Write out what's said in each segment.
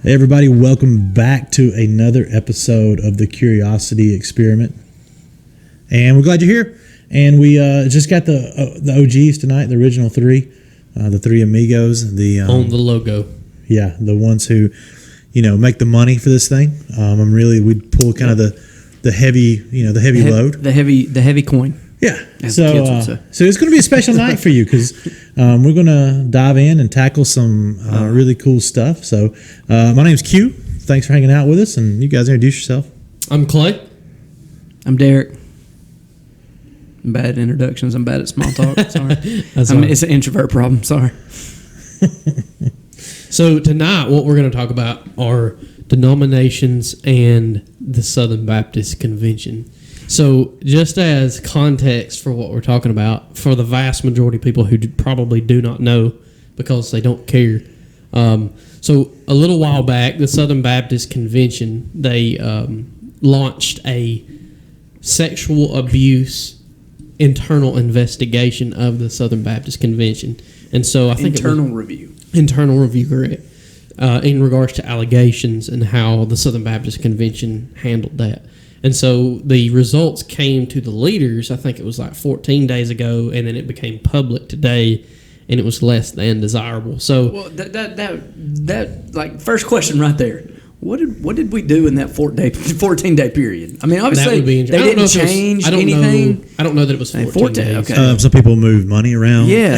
Hey everybody, welcome back to another episode of the Curiosity Experiment. And we're glad you're here. And we just got the OGs tonight, the original three, the three amigos. On the logo. Yeah, the ones who, make the money for this thing. We'd pull kind of the heavy, the heavy load. The heavy coin. Yeah. So it's going to be a special night for you because we're going to dive in and tackle some really cool stuff. So my name's Q. Thanks for hanging out with us, and you guys introduce yourself. I'm Clay. I'm Derek. I'm bad at introductions. I'm bad at small talk. Sorry. It's an introvert problem. Sorry. So tonight, what we're going to talk about are denominations and the Southern Baptist Convention. So just as context for what we're talking about, for the vast majority of people who probably do not know because they don't care. So a little while back, the Southern Baptist Convention, they launched a sexual abuse internal investigation of the Southern Baptist Convention. And so I think internal review, correct, in regards to allegations and how the Southern Baptist Convention handled that. And so the results came to the leaders, I think it was like 14 days ago, and then it became public today, and it was less than desirable. So, well, that like first question right there. What did we do in that 14-day period? I mean, obviously they didn't change anything. I don't know that it was 14 days. Okay. Some people moved money around. Yeah,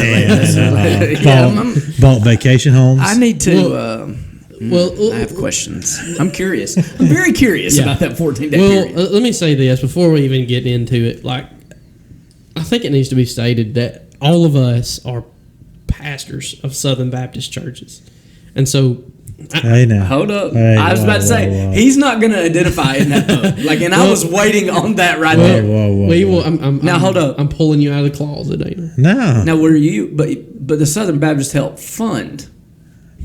bought vacation homes. I need to. I have questions. I'm curious. I'm very curious about that 14-day period. Let me say this before we even get into it. Like, I think it needs to be stated that all of us are pastors of Southern Baptist churches, and so. Hold up. I was about to say, he's not going to identify in that book. I was waiting on that right there. Now, hold up. I'm pulling you out of the closet, ain't I? No. Now, were you, but the Southern Baptist Help Fund,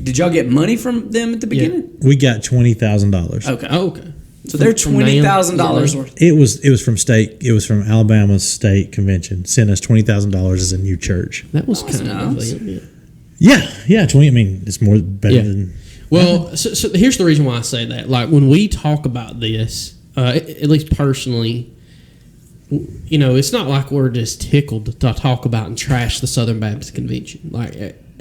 did y'all get money from them at the beginning? We got $20,000. Okay. So they're $20,000 worth. It was from state. It was from Alabama's state convention. Sent us $20,000 as a new church. That was kind of nice. Yeah, 20. I mean, it's better than. Well, so here's the reason why I say that. Like, when we talk about this, at least personally, it's not like we're just tickled to talk about and trash the Southern Baptist Convention.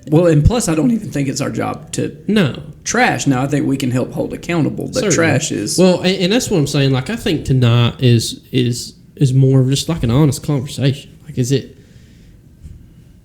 Well, and plus, I don't even think it's our job to trash. Now, I think we can help hold accountable, but certainly. Trash is... Well, and that's what I'm saying. Like, I think tonight is more of just like an honest conversation. Like, is it...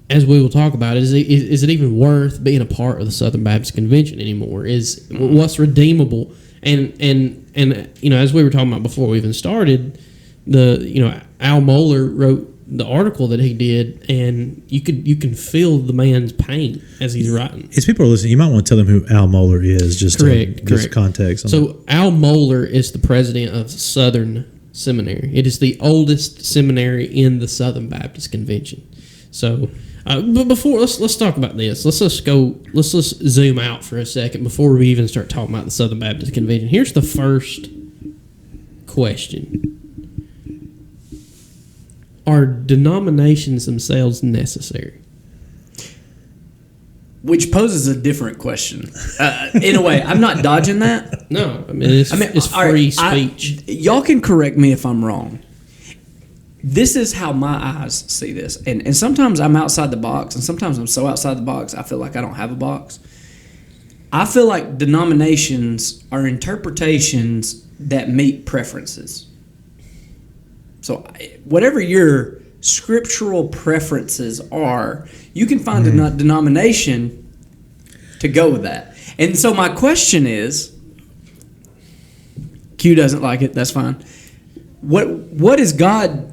As we will talk about, is it even worth being a part of the Southern Baptist Convention anymore? Is what's redeemable? And as we were talking about before we even started, Al Mohler wrote the article that he did, and you can feel the man's pain as he's writing. As people are listening, you might want to tell them who Al Mohler is, just correct. Context. So Al Mohler is the president of Southern Seminary. It is the oldest seminary in the Southern Baptist Convention. So. But before let's talk about this. Let's just zoom out for a second before we even start talking about the Southern Baptist Convention. Here's the first question: are denominations themselves necessary? Which poses a different question. In a way, I'm not dodging that. No, it's free speech. Y'all can correct me if I'm wrong. This is how my eyes see this. And sometimes I'm outside the box, and sometimes I'm so outside the box, I feel like I don't have a box. I feel like denominations are interpretations that meet preferences. So whatever your scriptural preferences are, you can find a denomination to go with that. And so my question is, Q doesn't like it, that's fine. What is God...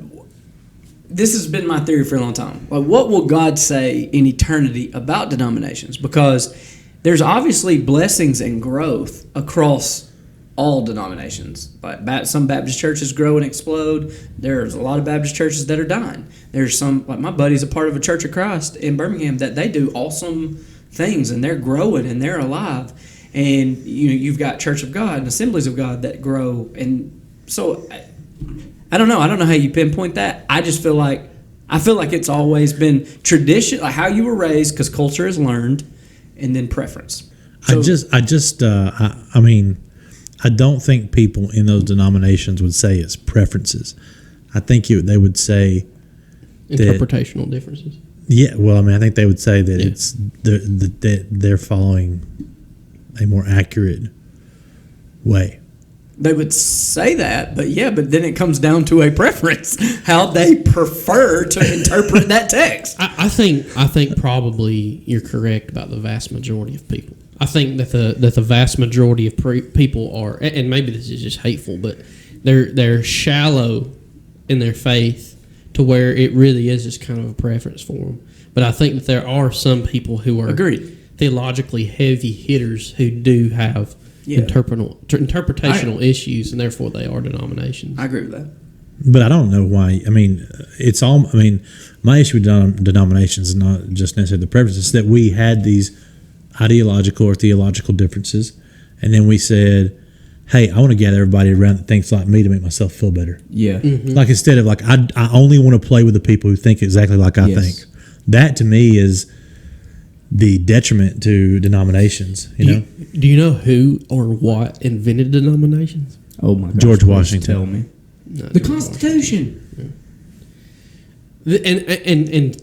This has been my theory for a long time. Like, what will God say in eternity about denominations? Because there's obviously blessings and growth across all denominations. Like some Baptist churches grow and explode. There's a lot of Baptist churches that are dying. There's some, like my buddy's a part of a Church of Christ in Birmingham, that they do awesome things, and they're growing and they're alive. And you've got Church of God and Assemblies of God that grow. And so... I don't know how you pinpoint that. I just feel like it's always been tradition, like how you were raised, because culture is learned, and then preference. I mean, I don't think people in those denominations would say it's preferences. I think they would say Interpretational differences. Yeah, well, I mean, I think they would say that it's that they're following a more accurate way. They would say that, but then it comes down to a preference, how they prefer to interpret that text. I think probably you're correct about the vast majority of people. I think that the vast majority of people are, and maybe this is just hateful, but they're shallow in their faith to where it really is just kind of a preference for them. But I think that there are some people who are theologically heavy hitters who do have interpretational issues, and therefore they are denominations. I agree with that. But I don't know why. I mean, my issue with denominations is not just necessarily the preferences. It's that we had these ideological or theological differences, and then we said, hey, I want to gather everybody around that thinks like me to make myself feel better. Yeah. Mm-hmm. Like instead of like, I only want to play with the people who think exactly like I think. That to me is the detriment to denominations, you know? Do you know who or what invented denominations? Oh my gosh. George Washington. Tell me. No, The George Constitution. Washington. And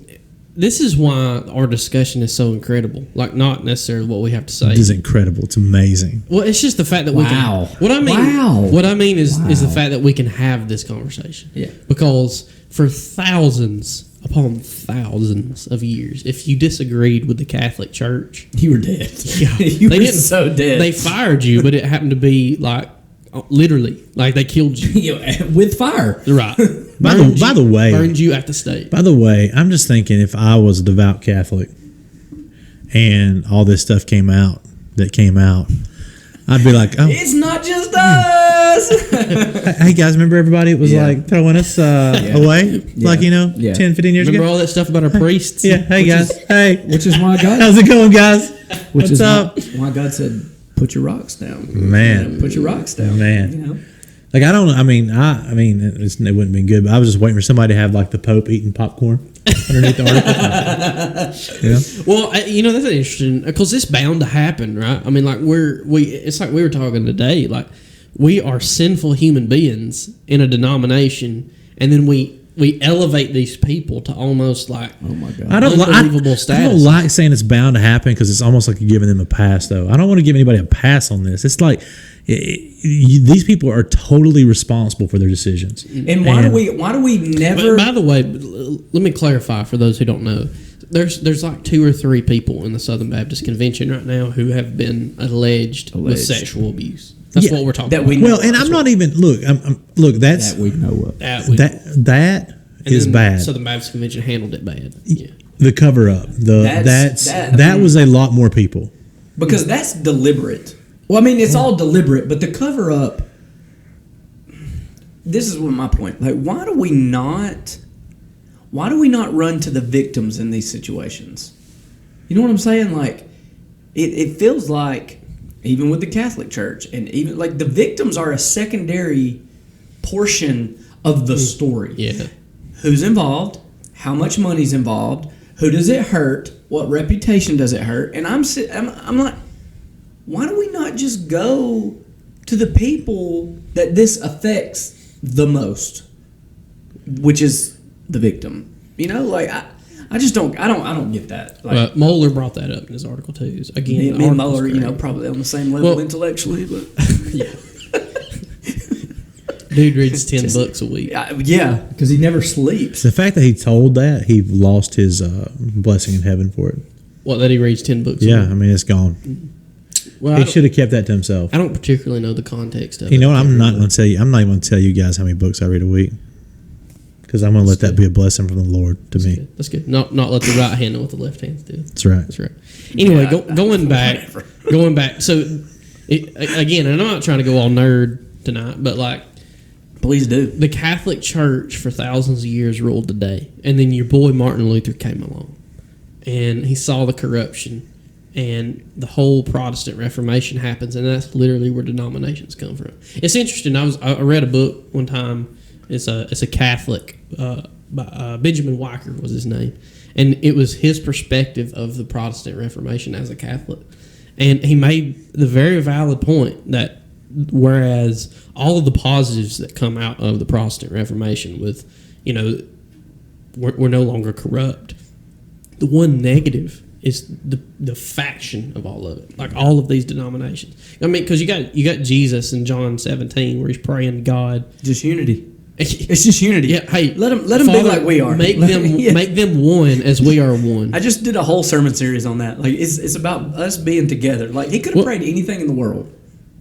this is why our discussion is so incredible. Like, not necessarily what we have to say. It is incredible. It's amazing. Well, it's just the fact that we can. What I mean is the fact that we can have this conversation. Yeah. Because for thousands upon thousands of years, if you disagreed with the Catholic Church, You were dead. yeah, You were so dead. They fired you, but it happened to be like literally, like they killed you. With fire. Right. By the way, burned you at the stake. By the way, I'm just thinking if I was a devout Catholic and all this stuff came out, I'd be like, oh. It's not just us. Hey guys, remember everybody? It was like throwing us away, like, 10, 15 years Remember ago? all that stuff about our priests? Yeah, hey guys. Hey. Which is why God. How's it going, guys? What's up? Why God said, put your rocks down. Man. Put your rocks down. Man. Like, I don't know. I mean, it wouldn't be good, but I was just waiting for somebody to have, like, the Pope eating popcorn underneath the article. Yeah. Well, that's interesting, because it's bound to happen, right? I mean, like, it's like we were talking today, like, we are sinful human beings in a denomination, and then we elevate these people to almost like unbelievable status. I don't like saying it's bound to happen because it's almost like you're giving them a pass, though. I don't want to give anybody a pass on this. It's like these people are totally responsible for their decisions. And why do we never? By the way, let me clarify for those who don't know. There's like 2 or 3 people in the Southern Baptist Convention right now who have been alleged. With sexual abuse. That's what we're talking about. Well, and I'm not even look. That's that we know of. That is bad. Southern Baptist Convention handled it bad. Yeah. The cover up. That was a lot more people. Because that's deliberate. Well, I mean, it's all deliberate, but the cover up. This is my point. Like, why do we not run to the victims in these situations? You know what I'm saying? Like, it feels like. Even with the Catholic Church, and even like the victims are a secondary portion of the story. Yeah. Who's involved? How much money's involved? Who does it hurt? What reputation does it hurt? And I'm like, why do we not just go to the people that this affects the most, which is the victim? Like I don't get that. Like, Moeller brought that up in his article too. Again, me and Moeller, probably on the same level intellectually, but yeah. Dude reads 10 books a week. Yeah, because he never sleeps. The fact that he told that, he lost his blessing in heaven for it. What, that he reads 10 books a week? Yeah, I mean, it's gone. Well, he should have kept that to himself. I don't particularly know the context of it. You know what? I'm not going to tell you. I'm not even going to tell you guys how many books I read a week. Because I'm going to let that be a blessing from the Lord to me. That's good. Not let the right hand know what the left hand's doing. That's right. That's right. Anyway, going back. So, again, and I'm not trying to go all nerd tonight, but like, please do. The Catholic Church for thousands of years ruled the day, and then your boy Martin Luther came along, and he saw the corruption, and the whole Protestant Reformation happens, and that's literally where denominations come from. It's interesting. I read a book one time. It's a Catholic. Benjamin Weicker was his name, and it was his perspective of the Protestant Reformation as a Catholic. And he made the very valid point that whereas all of the positives that come out of the Protestant Reformation with, we're no longer corrupt, the one negative is the faction of all of it, like all of these denominations. I mean, because you got Jesus in John 17 where he's praying to God. Just unity. It's just unity. Yeah, hey, let them Father, be like we are. Make them one as we are one. I just did a whole sermon series on that. Like it's about us being together. Like he could have prayed anything in the world.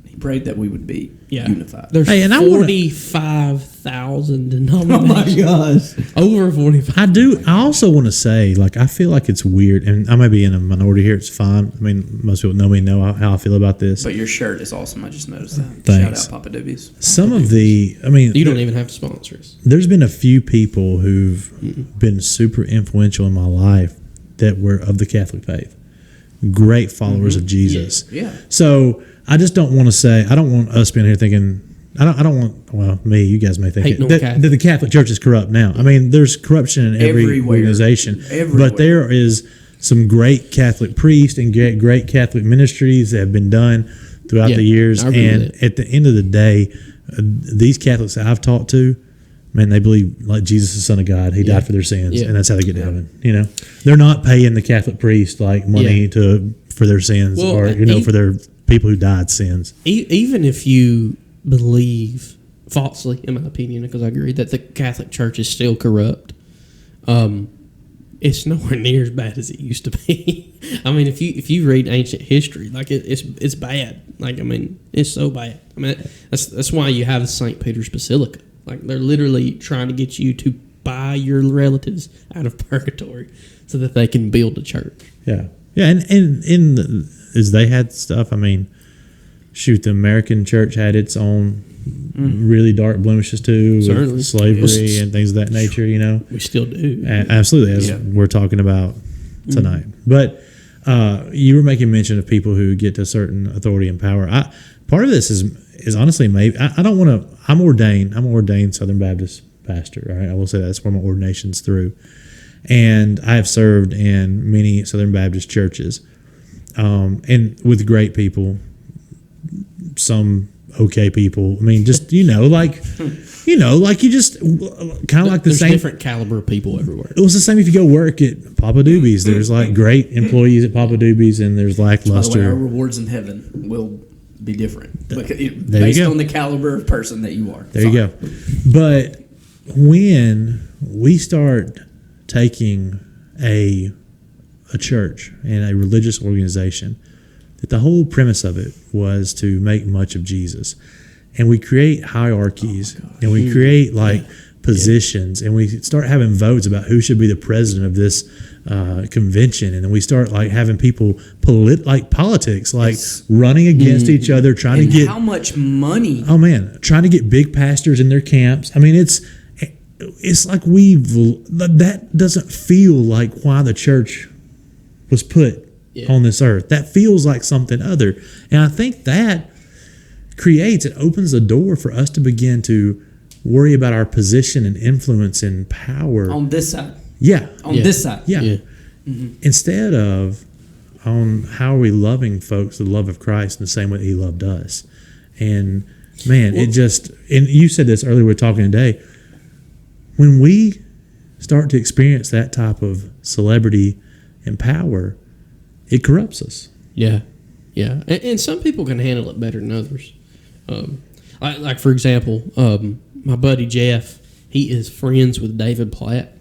He prayed that we would be unified. There's 45,000 denominations. Oh my gosh, over 45. I also want to say, like, I feel like it's weird, and I may be in a minority here. It's fine. I mean, most people know me, know how I feel about this. But your shirt is awesome. I just noticed that. Thanks. Shout out Papa Doobies. You don't even have to sponsor us. There's been a few people who've been super influential in my life that were of the Catholic faith. Great followers of Jesus. Yeah. So I just don't want to say, I don't want us being here thinking, I don't want, well, me, you guys may think that the Catholic Church is corrupt now. I mean, there's corruption in every organization. But there is some great Catholic priests and great Catholic ministries that have been done throughout the years. And at the end of the day, these Catholics that I've talked to, man, they believe like Jesus is the Son of God. He died for their sins, and that's how they get to heaven. They're not paying the Catholic priest like money for their sins or for their people who died sins. Even if you believe falsely, in my opinion, because I agree that the Catholic Church is still corrupt, it's nowhere near as bad as it used to be. I mean, if you read ancient history, like it's bad. Like, I mean, it's so bad. I mean, that's why you have St. Peter's Basilica. Like, they're literally trying to get you to buy your relatives out of purgatory so that they can build a church. Yeah, and as they had stuff. I mean, shoot, the American church had its own really dark blemishes too, with slavery and things of that nature. We still do. Absolutely, as we're talking about tonight. But you were making mention of people who get to certain authority and power. Part of this is honestly, maybe I don't want to. I'm an ordained Southern Baptist pastor. All right, I will say that's where my ordination's through, and I have served in many Southern Baptist churches, and with great people, some okay people. I mean, just you just kind of like the same different caliber of people everywhere. It was the same if you go work at Papa Doobies. There's like great employees at Papa Doobies, and there's lackluster. By the way, our rewards in heaven will be different based on the caliber of person that you are. There you go. But when we start taking a church and a religious organization, that the whole premise of it was to make much of Jesus, and we create hierarchies and we create positions, and we start having votes about who should be the president of this convention, and then we start having people politics, running against each other, trying to get how much money. Oh man, trying to get big pastors in their camps. I mean, it's like that doesn't feel like why the church was put on this earth. That feels like something other, and I think that creates and opens the door for us to begin to worry about our position and influence and power on this side. This side. Instead of on how are we loving folks the love of Christ in the same way that He loved us. And man, and you said this earlier, we were talking today, when we start to experience that type of celebrity and power, it corrupts us. Yeah. And some people can handle it better than others. Like for example, my buddy Jeff, he is friends with David Platt.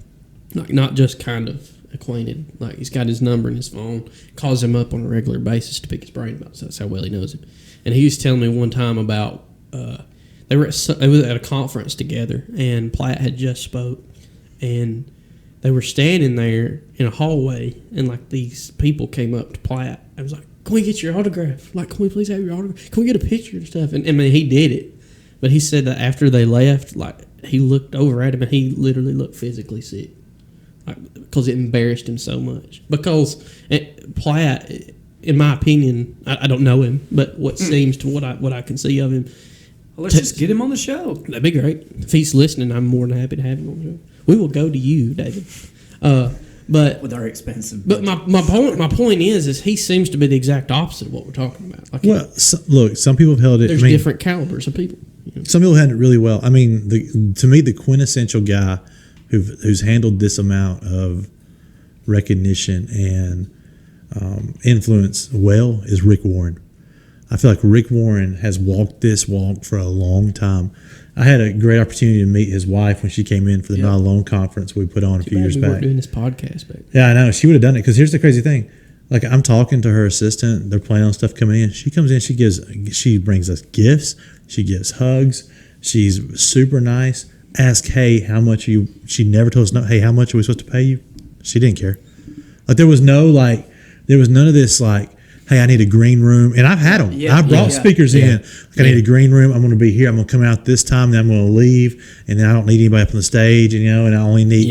Like, not just kind of acquainted. Like, he's got his number in his phone, calls him up on a regular basis to pick his brain about. So that's how well he knows him. And he was telling me one time about they was at a conference together, and Platt had just spoke, and they were standing there in a hallway, and these people came up to Platt. I was like, "Can we get your autograph? Like, can we please have your autograph? Can we get a picture and stuff?" And I mean, he did it, but he said that after they left, he looked over at him and he literally looked physically sick, because it embarrassed him so much. Because Platt, in my opinion, I don't know him, but what seems to what I can see of him. Well, let's just get him on the show. That'd be great. If he's listening, I'm more than happy to have him on the show. We will go to you, David. But with our expensive. But my point is he seems to be the exact opposite of what we're talking about. Like Well, look, some people have held it. there's different calibers of people. You know? Some people had it really well. I mean, to me, the quintessential guy who's handled this amount of recognition and influence well is Rick Warren. I feel like Rick Warren has walked this walk for a long time. I had a great opportunity to meet his wife when she came in for the Not Alone conference we put on a few years we back. weren't doing this podcast back. Yeah, I know. She would have done it because here's the crazy thing. Like, I'm talking to her assistant. They're planning on stuff coming in. She comes in. She brings us gifts. She gives hugs. She's super nice. Ask, hey, how much are you? She never told us, no, hey, how much are we supposed to pay you? She didn't care. Like, there was none of this, like, hey, I need a green room. And I've had them. I brought speakers in. Like, I need a green room. I'm going to be here. I'm going to come out this time. Then I'm going to leave. And then I don't need anybody up on the stage. And, and I only need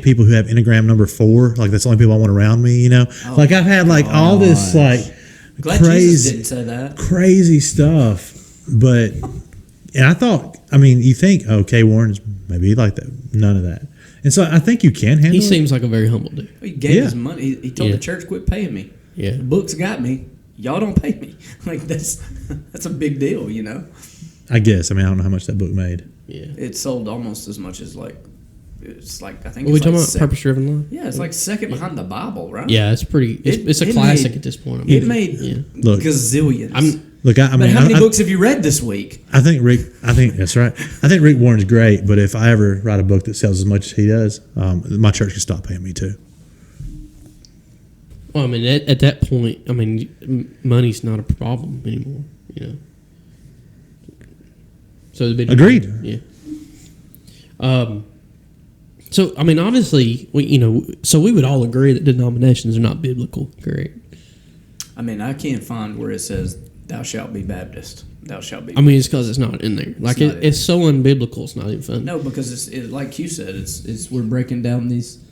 people who have Enneagram number 4. Like, that's the only people I want around me, Like, I've had, like, all this, like, Glad Jesus didn't say that. crazy stuff. But, and I thought, I mean, you think, okay, Warren's maybe like that. None of that. And so I think you can handle it. He seems like a very humble dude. He gave his money. He told the church, quit paying me. Yeah. The books got me. Y'all don't pay me. Like, that's a big deal, I guess. I mean, I don't know how much that book made. Yeah. It sold almost as much as, like, it's like, I think Are we it's talking like about Purpose Driven Life? Yeah, it's like second behind the Bible, right? Yeah, it's pretty. It's a classic at this point. I mean, It made gazillions. But how many books have you read this week? I think that's right. I think Rick Warren's great, but if I ever write a book that sells as much as he does, my church can stop paying me too. Well, I mean, at that point, I mean, money's not a problem anymore. So the big agreed. Yeah. So I mean, obviously, so we would all agree that denominations are not biblical, correct? I mean, I can't find where it says, "Thou shalt be Baptist." Thou shalt be. I mean, it's because it's not in there. Like it's so unbiblical, it's not even funny. No, because it's like you said, it's we're breaking down these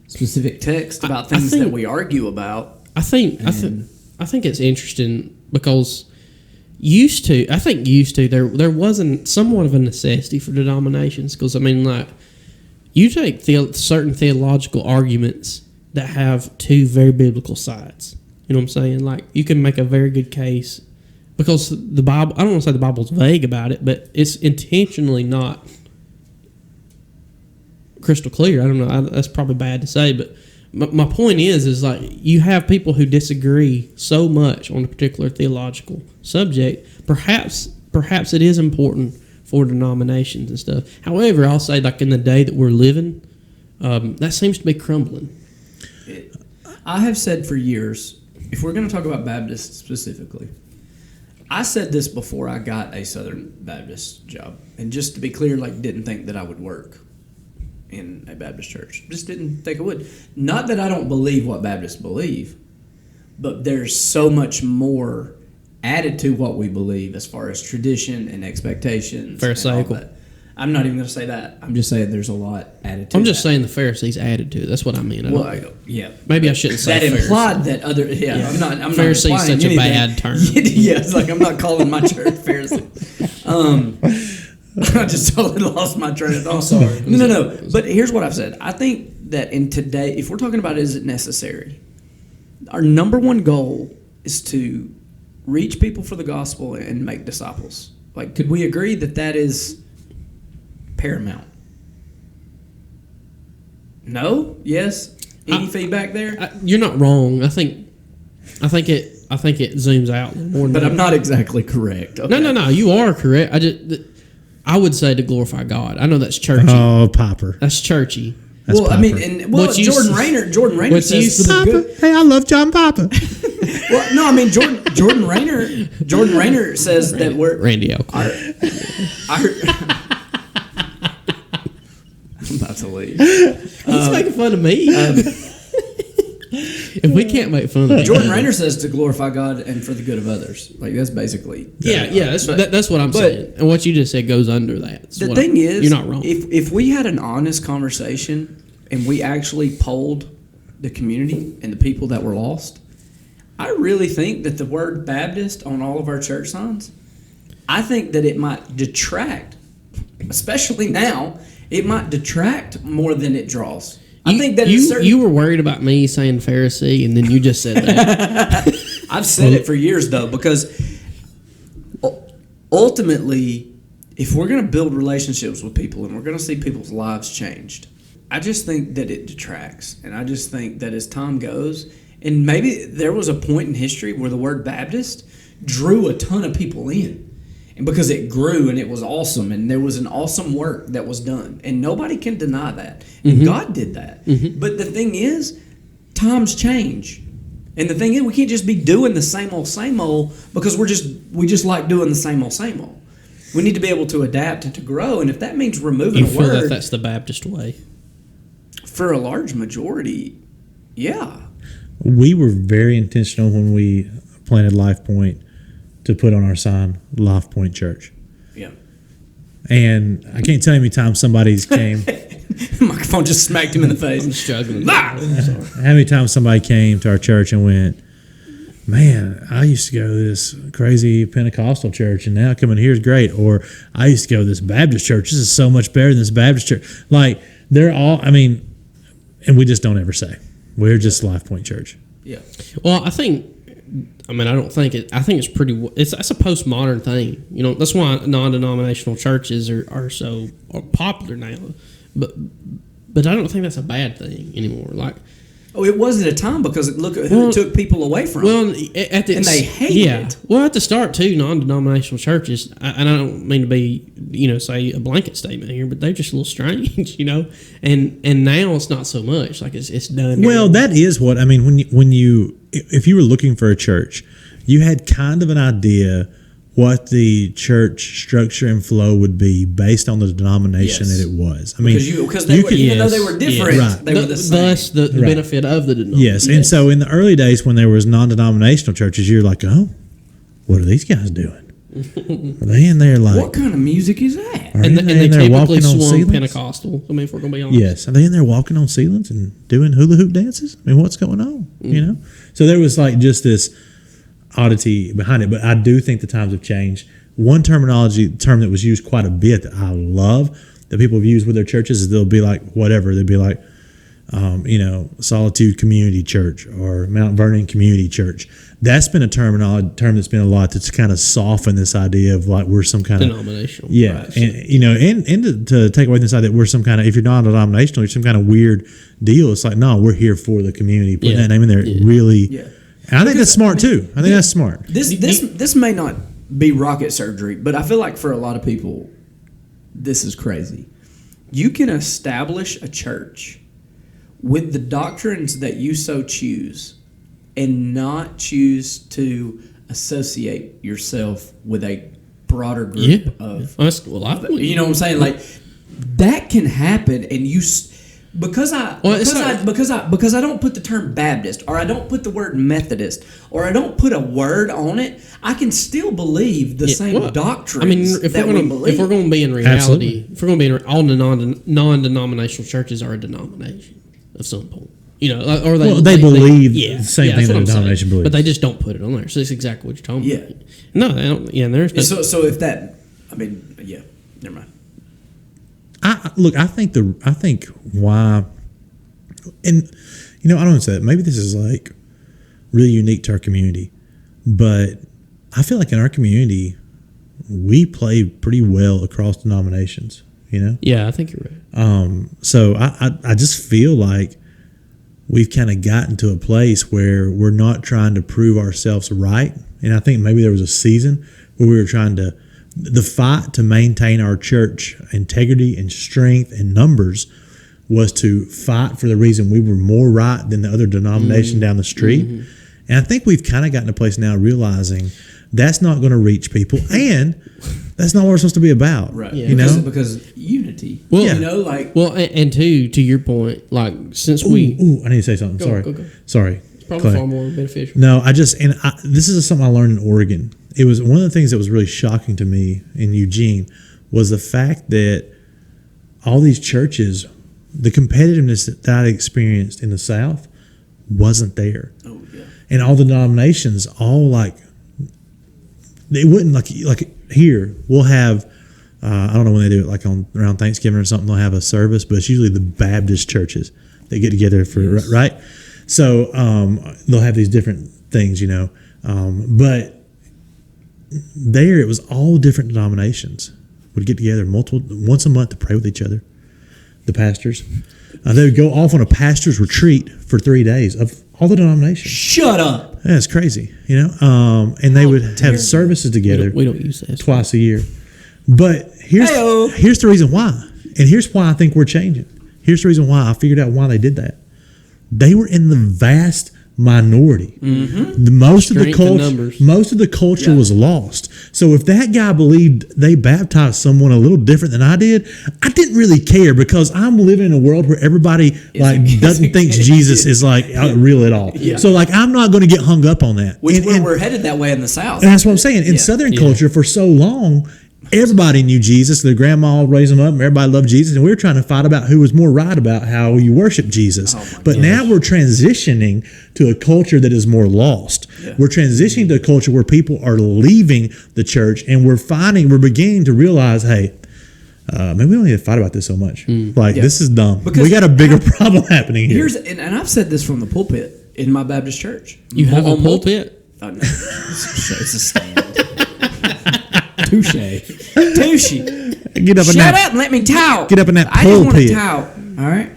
specific texts about things that we argue about. I think it's interesting because used to there wasn't somewhat of a necessity for denominations, because I mean, like, you take certain theological arguments that have two very biblical sides. You know what I'm saying? Like, you can make a very good case because the Bible, I don't want to say the Bible's vague about it, but it's intentionally not crystal clear. I don't know. That's probably bad to say, but my point is like, you have people who disagree so much on a particular theological subject. Perhaps it is important for denominations and stuff. However, I'll say, like, in the day that we're living, that seems to be crumbling. I have said for years, if we're going to talk about Baptists specifically, I said this before I got a Southern Baptist job. And just to be clear, like, didn't think that I would work in a Baptist church. Just didn't think I would. Not that I don't believe what Baptists believe, but there's so much more added to what we believe as far as tradition and expectations. Pharisaical. I'm not even going to say that. I'm just saying there's a lot added to it. I'm just saying the Pharisees added to it. That's what I mean. Yeah. Maybe I shouldn't say that Pharisee. Implied that other. Yeah. I'm Pharisee not is such anything. a bad term. Yeah, it's like I'm not calling my church Pharisee. I just totally lost my train of thought. I'm sorry. No. But here's what I've said. I think that in today, if we're talking about is it necessary, our number one goal is to reach people for the gospel and make disciples. Like, could we agree that that is paramount? No? Yes? Any feedback there? You're not wrong. I think it zooms out more. But I'm not exactly correct. Okay. No. You are correct. I would say to glorify God. I know that's churchy. Oh, Popper. That's churchy. That's well, Popper. I mean, Jordan Rayner says Popper. Hey, I love John Popper. Well, no, I mean Jordan Rayner says that we're Randy Alcorn. I'm about to leave. He's making fun of me. If we can't make fun of me, Jordan Rayner says to glorify God and for the good of others. Like, that's basically. That's what I'm saying. And what you just said goes under that. The thing is, you're not wrong. If we had an honest conversation and we actually polled the community and the people that were lost, I really think that the word Baptist on all of our church signs, I think that it might detract, especially now. It might detract more than it draws. I think that you were worried about me saying Pharisee, and then you just said that. I've said it for years though, because ultimately, if we're going to build relationships with people and we're going to see people's lives changed, I just think that it detracts, and I just think that as time goes, and maybe there was a point in history where the word Baptist drew a ton of people in. And because it grew and it was awesome and there was an awesome work that was done. And nobody can deny that. And God did that. But the thing is, times change. And the thing is, we can't just be doing the same old because we just like doing the same old. We need to be able to adapt and to grow. And if that means removing You a feel word, that that's the Baptist way? for a large majority, yeah. We were very intentional when we planted Life Point to put on our sign Life Point Church. Yeah. And I can't tell you how many times somebody's came. Microphone just smacked him in the face. I'm struggling. How many times somebody came to our church and went, man, I used to go to this crazy Pentecostal church, and now coming here is great. Or I used to go to this Baptist church. This is so much better than this Baptist church. Like, they're all, I mean, and we just don't ever say. We're just Life Point Church. Yeah. Well, I think it's pretty. That's a postmodern thing. You know, that's why non-denominational churches are so popular now. But I don't think that's a bad thing anymore. Like, oh, it was at a time because look at who it took people away from. Well, and they hate it. Well, at the start too, non-denominational churches, and I don't mean to be, say a blanket statement here, but they're just a little strange, And now it's not so much. Like it's done. Well, that is what I mean. If you were looking for a church, you had kind of an idea what the church structure and flow would be based on the denomination that it was. I mean, because even though they were different, they were the same. Thus, the benefit of the denomination. Yes, and so in the early days when there was non-denominational churches, you're like, oh, what are these guys doing? Are they in there like? What kind of music is that? And they typically swung Pentecostal. I mean, if we're going to be honest. Yes, are they in there walking on ceilings and doing hula hoop dances? I mean, what's going on? So there was like just this oddity behind it, but I do think the times have changed. One term that was used quite a bit that I love that people have used with their churches is they'll be like whatever. They'll be like, Solitude Community Church or Mount Vernon Community Church. That's been a term that's been a lot that's kind of softened this idea of like we're some kind of denominational. Yeah, right. And to take away this idea that we're some kind of, if you're non-denominational, you're some kind of weird deal. It's like, no, we're here for the community. Putting that name in there really. Yeah. And I think that's smart too. I think that's smart. This may not be rocket surgery, but I feel like for a lot of people, this is crazy. You can establish a church with the doctrines that you so choose and not choose to associate yourself with a broader group of. You know what I'm saying? Like that can happen, and you. Because I don't put the term Baptist, or I don't put the word Methodist, or I don't put a word on it, I can still believe the same doctrines. I mean, if we're going to be in reality, if we're going to be all the non-denominational churches are a denomination of some point, or they believe the same thing that a denomination believes, but they just don't put it on there. So that's exactly what you're talking about. No, they don't. Yeah, there's so if that, never mind. I think why, and I don't want to say that. Maybe this is like really unique to our community, but I feel like in our community we play pretty well across denominations. Yeah, I think you're right. So I just feel like we've kind of gotten to a place where we're not trying to prove ourselves right, and I think maybe there was a season where we were trying to. The fight to maintain our church integrity and strength and numbers was to fight for the reason we were more right than the other denomination down the street. Mm-hmm. And I think we've kind of gotten to a place now realizing that's not going to reach people, and that's not what we're supposed to be about. Right. Yeah. Because unity. Well, and to your point, like since I need to say something. Sorry. It's probably far more beneficial. No, this is something I learned in Oregon. It was one of the things that was really shocking to me in Eugene was the fact that all these churches, the competitiveness that I experienced in the South wasn't there. Oh, yeah. And all the denominations, they wouldn't like here, we'll have, I don't know when they do it, like around Thanksgiving or something, they'll have a service, but it's usually the Baptist churches that get together for right. So they'll have these different things, but there it was all different denominations would get together once a month to pray with each other. The pastors, they would go off on a pastor's retreat for 3 days of all the denominations. Shut up. Yeah, it's crazy, and they would have services together. We don't use that twice a year. But here's the reason why, and here's why I think we're changing. Here's the reason why I figured out why they did that. They were in the vast minority. Mm-hmm. Most of the culture was lost. So if that guy believed they baptized someone a little different than I did, I didn't really care because I'm living in a world where everybody doesn't think Jesus is real at all. Yeah. So I'm not going to get hung up on that. We're headed that way in the South. And that's what I'm saying. In Southern culture, for so long, everybody knew Jesus. Their grandma raised them up, and everybody loved Jesus. And we were trying to fight about who was more right about how you worship Jesus. But now we're transitioning to a culture that is more lost. Yeah. We're transitioning to a culture where people are leaving the church, and we're beginning to realize, hey, maybe we don't need to fight about this so much. This is dumb. Because we got a bigger problem happening here. And I've said this from the pulpit in my Baptist church. You have a pulpit? Oh, no. It's a stand. Touche. Get up. Shut up and let me talk. Get up in that pulpit. I just want to talk. All right.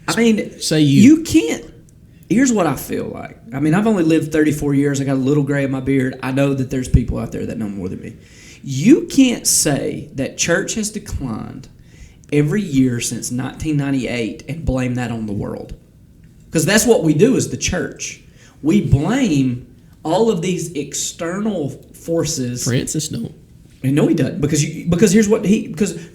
I mean, you can't. Here's what I feel like. I mean, I've only lived 34 years. I got a little gray in my beard. I know that there's people out there that know more than me. You can't say that church has declined every year since 1998 and blame that on the world, because that's what we do as the church. We blame all of these external forces. Francis don't. No, he doesn't, because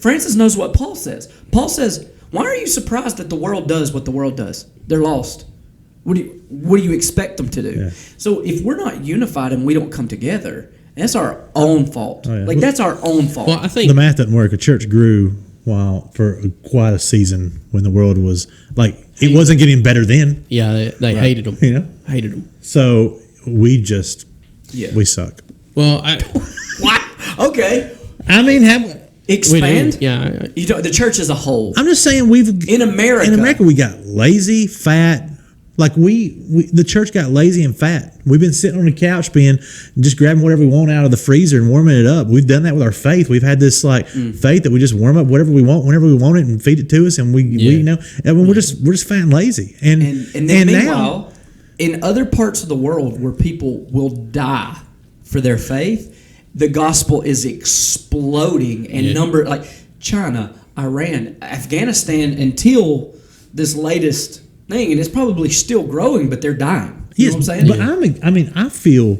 Francis knows what Paul says. Paul says, "Why are you surprised that the world does what the world does? They're lost. What do you expect them to do?" Yeah. So if we're not unified and we don't come together, that's our own fault. Oh, yeah. That's our own fault. Well, I think the math doesn't work. A church grew for quite a season when the world was it wasn't getting better then. Yeah, they hated them. Hated them. So we suck. Well, what? Okay. I mean, expand. Yeah. The church as a whole. I'm just saying in America we got lazy, fat. The church got lazy and fat. We've been sitting on the couch just grabbing whatever we want out of the freezer and warming it up. We've done that with our faith. We've had this faith that we just warm up whatever we want whenever we want it and feed it to us, and we're just fat and lazy. And then meanwhile, in other parts of the world where people will die for their faith, the gospel is exploding and number like China, Iran, Afghanistan until this latest thing, and it's probably still growing, but they're dying. You know what I'm saying? But I feel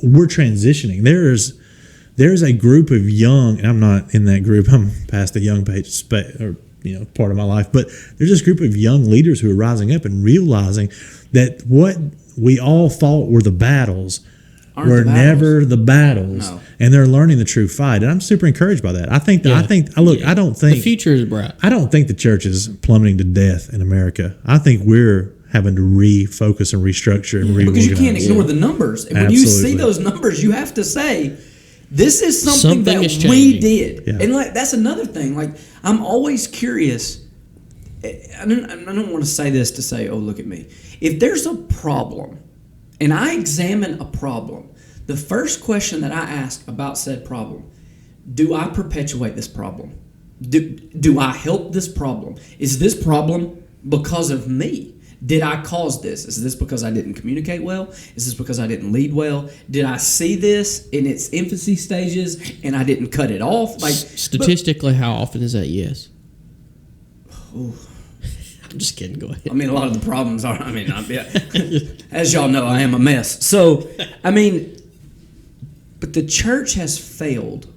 we're transitioning. There's a group of young, and I'm not in that group. I'm past the young page, part of my life. But there's this group of young leaders who are rising up and realizing that what we all thought were the battles were never the battles, and they're learning the true fight. And I'm super encouraged by that. I think I don't think the future is bright. I don't think the church is plummeting to death in America. I think we're having to refocus and restructure and reorganize. Because you can't ignore the numbers. And when you see those numbers, you have to say, this is something that we did. Yeah. And that's another thing. I'm always curious. I don't want to say this to say, oh, look at me. If there's a problem, and I examine a problem, the first question that I ask about said problem, do I perpetuate this problem? Do I help this problem? Is this problem because of me? Did I cause this? Is this because I didn't communicate well? Is this because I didn't lead well? Did I see this in its infancy stages and I didn't cut it off? Statistically, how often is that? Yes. Ooh. I'm just kidding. Go ahead. I mean, a lot of the problems are, as y'all know, I am a mess. So, but the church has failed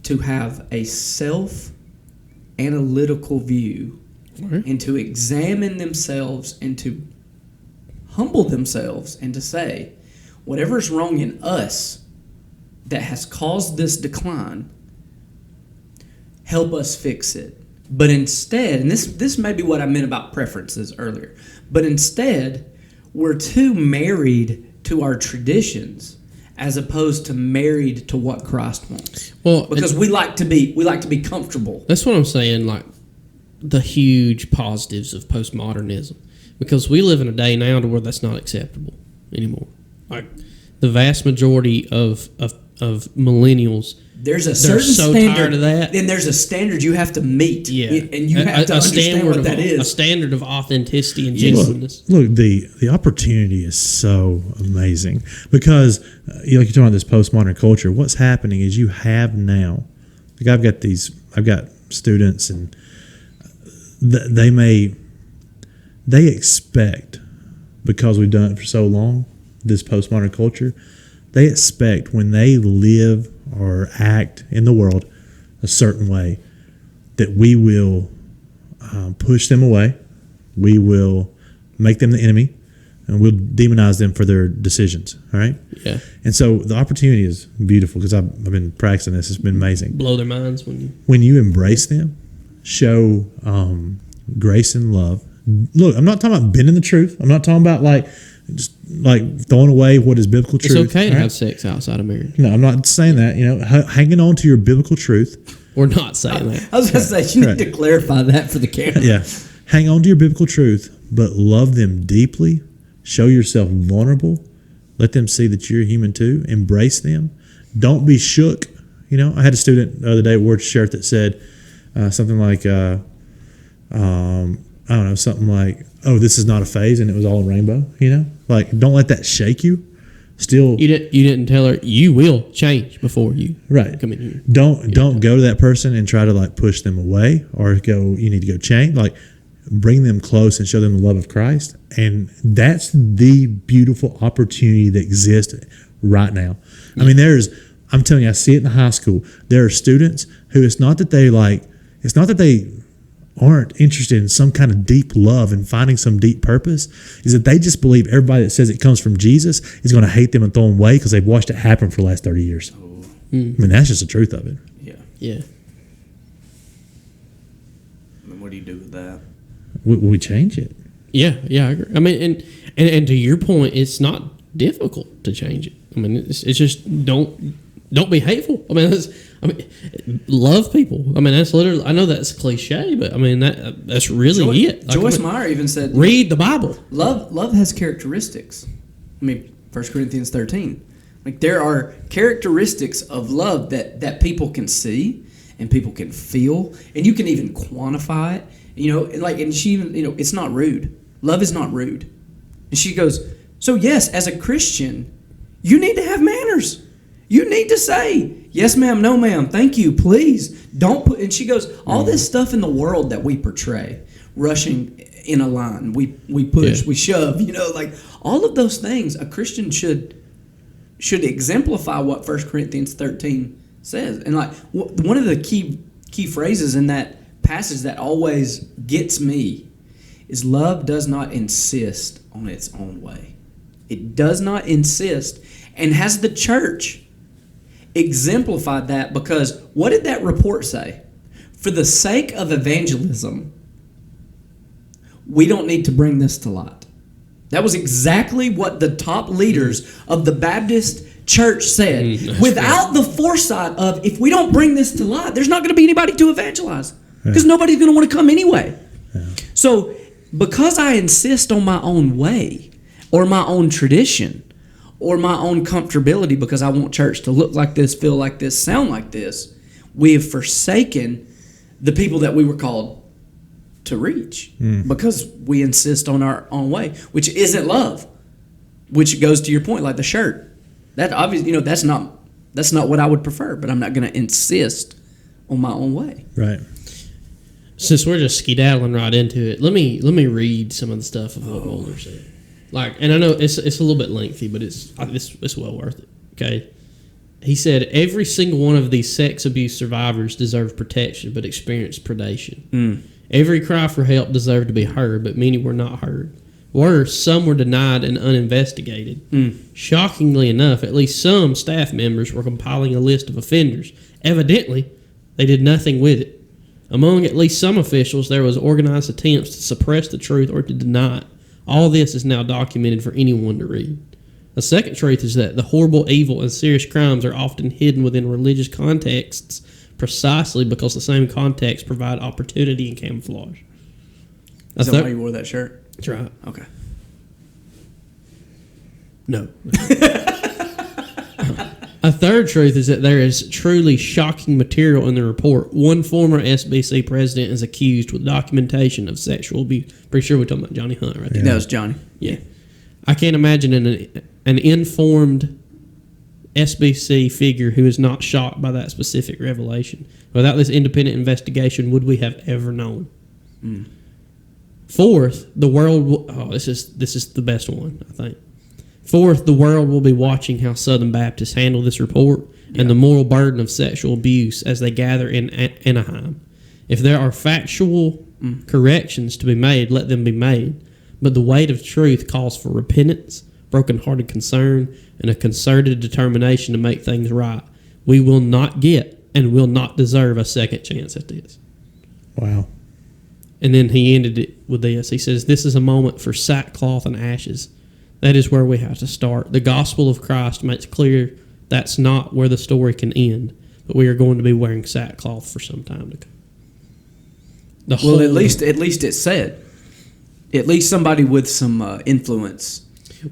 to have a self-analytical view and to examine themselves and to humble themselves and to say, whatever's wrong in us that has caused this decline, help us fix it. But instead, and this may be what I meant about preferences earlier, but instead, we're too married to our traditions as opposed to married to what Christ wants. Well, because we like to be comfortable. That's what I'm saying. the huge positives of postmodernism, because we live in a day now to where that's not acceptable anymore. Like the vast majority of millennials, there's a they're certain so standard, tired of that. and there's a standard you have to meet, and you have to understand what that is. A standard of authenticity and genuineness. Look, the opportunity is so amazing because, like you're talking about this postmodern culture. What's happening is you have now, like I've got students, and they expect, because we've done it for so long, this postmodern culture, they expect when they live or act in the world a certain way that we will push them away, we will make them the enemy, and we'll demonize them for their decisions. All right? Yeah. And so the opportunity is beautiful because I've been practicing this. It's been amazing. Blow their minds when you embrace them, show grace and love. Look, I'm not talking about bending the truth. I'm not talking about just throwing away what is biblical truth. It's okay to have sex outside of marriage. No, I'm not saying that. Hanging on to your biblical truth. We're not saying that. I was going to say, you need to clarify that for the camera. Yeah. Hang on to your biblical truth, but love them deeply. Show yourself vulnerable. Let them see that you're human too. Embrace them. Don't be shook. I had a student the other day wore a shirt that said something like, I don't know, something like, "Oh, this is not a phase," and it was all a rainbow. Don't let that shake you. Still, you didn't tell her you will change before you come in here. Don't go to that person and try to push them away or go. You need to go change. Bring them close and show them the love of Christ, and that's the beautiful opportunity that exists right now. Yeah. I mean, I'm telling you, I see it in the high school. There are students who it's not that they aren't interested in some kind of deep love and finding some deep purpose, is that they just believe everybody that says it comes from Jesus is going to hate them and throw them away because they've watched it happen for the last 30 years. Oh. I mean, that's just the truth of it. Yeah. Yeah. And what do you do with that? We change it. Yeah, I agree. I mean, and to your point, it's not difficult to change it. I mean, it's just don't be hateful. I mean, love people. I mean, that's literally. I know that's cliche, but I mean that's really it. Joyce Meyer even said, "Read the Bible." Love has characteristics. 1 Corinthians 13. There are characteristics of love that people can see and people can feel, and you can even quantify it. And she even, it's not rude. Love is not rude. And she goes, so yes, as a Christian, you need to have manners. You need to say, yes, ma'am, no, ma'am, thank you, please. Don't put, and she goes, all this stuff in the world that we portray, rushing in a line, we push, we shove, all of those things, a Christian should exemplify what 1 Corinthians 13 says. And one of the key phrases in that passage that always gets me is love does not insist on its own way. It does not insist. And has the church exemplified that? Because what did that report say? For the sake of evangelism, we don't need to bring this to light. That was exactly what the top leaders of the Baptist church said. Without the foresight of, if we don't bring this to light, there's not going to be anybody to evangelize. Because nobody's going to want to come anyway. Yeah. So, because I insist on my own way, or my own tradition, or my own comfortability, because I want church to look like this, feel like this, sound like this, we have forsaken the people that we were called to reach. Because we insist on our own way, which isn't love. Which goes to your point, like the shirt. That obviously, that's not what I would prefer, but I'm not going to insist on my own way. Right. Since we're just skedaddling right into it, let me read some of the stuff of what Mulder said. And I know it's a little bit lengthy, but it's well worth it. Okay, he said every single one of these sex abuse survivors deserved protection, but experienced predation. Every cry for help deserved to be heard, but many were not heard. Worse, some were denied and uninvestigated. Shockingly enough, at least some staff members were compiling a list of offenders. Evidently, they did nothing with it. Among at least some officials, there was organized attempts to suppress the truth or to deny it. All this is now documented for anyone to read. The second truth is that the horrible evil and serious crimes are often hidden within religious contexts, precisely because the same contexts provide opportunity and camouflage. Is that why you wore that shirt? That's right. Okay. No. A third truth is that there is truly shocking material in the report. One former SBC president is accused with documentation of sexual abuse. Pretty sure we're talking about Johnny Hunt right there. That was Johnny. Yeah. I can't imagine an informed SBC figure who is not shocked by that specific revelation. Without this independent investigation, would we have ever known? Fourth, the world will, this is the best one, I think. Fourth, the world will be watching how Southern Baptists handle this report and the moral burden of sexual abuse as they gather in Anaheim. If there are factual corrections to be made, let them be made. But the weight of truth calls for repentance, broken-hearted concern, and a concerted determination to make things right. We will not get and will not deserve a second chance at this. Wow. And then he ended it with this. He says, this is a moment for sackcloth and ashes. That is where we have to start. The gospel of Christ makes clear that's not where the story can end, but we are going to be wearing sackcloth for some time to come. Well, at least it said. At least somebody with some influence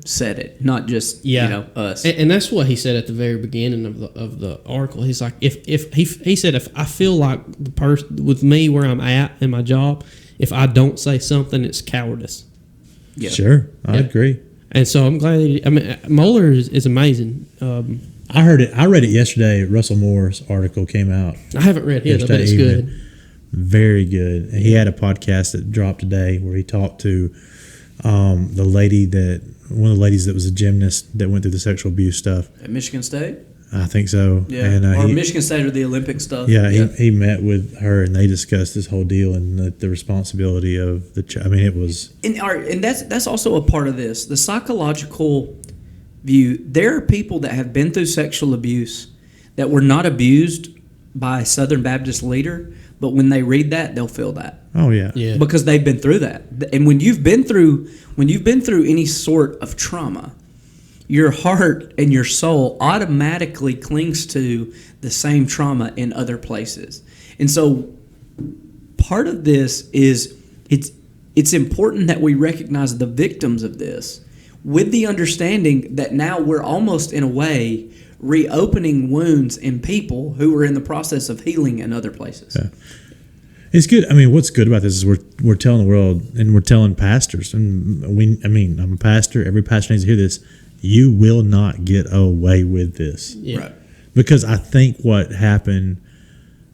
said it, not just us. And that's what he said at the very beginning of the article. He's like, if he said, if I feel like the person with me where I'm at in my job, if I don't say something, it's cowardice. Yeah. Sure, I agree. And so I'm glad. Moeller is amazing. I heard it. I read it yesterday. Russell Moore's article came out. I haven't read it, but it's good. Very good. And he had a podcast that dropped today where he talked to one of the ladies that was a gymnast that went through the sexual abuse stuff At Michigan State. I think so. Yeah, and, Michigan State or the Olympic stuff. Yeah, he met with her and they discussed this whole deal and the responsibility of the. It was. And that's also a part of this. The psychological view. There are people that have been through sexual abuse that were not abused by a Southern Baptist leader, but when they read that, they'll feel that. Oh yeah, because they've been through that. And when you've been through any sort of trauma, your heart and your soul automatically clings to the same trauma in other places. And so part of this is it's important that we recognize the victims of this with the understanding that now we're almost in a way reopening wounds in people who are in the process of healing in other places. Yeah. It's good. What's good about this is we're telling the world and we're telling pastors, and I'm a pastor. Every pastor needs to hear this. You will not get away with this. Yeah. Right. Because I think what happened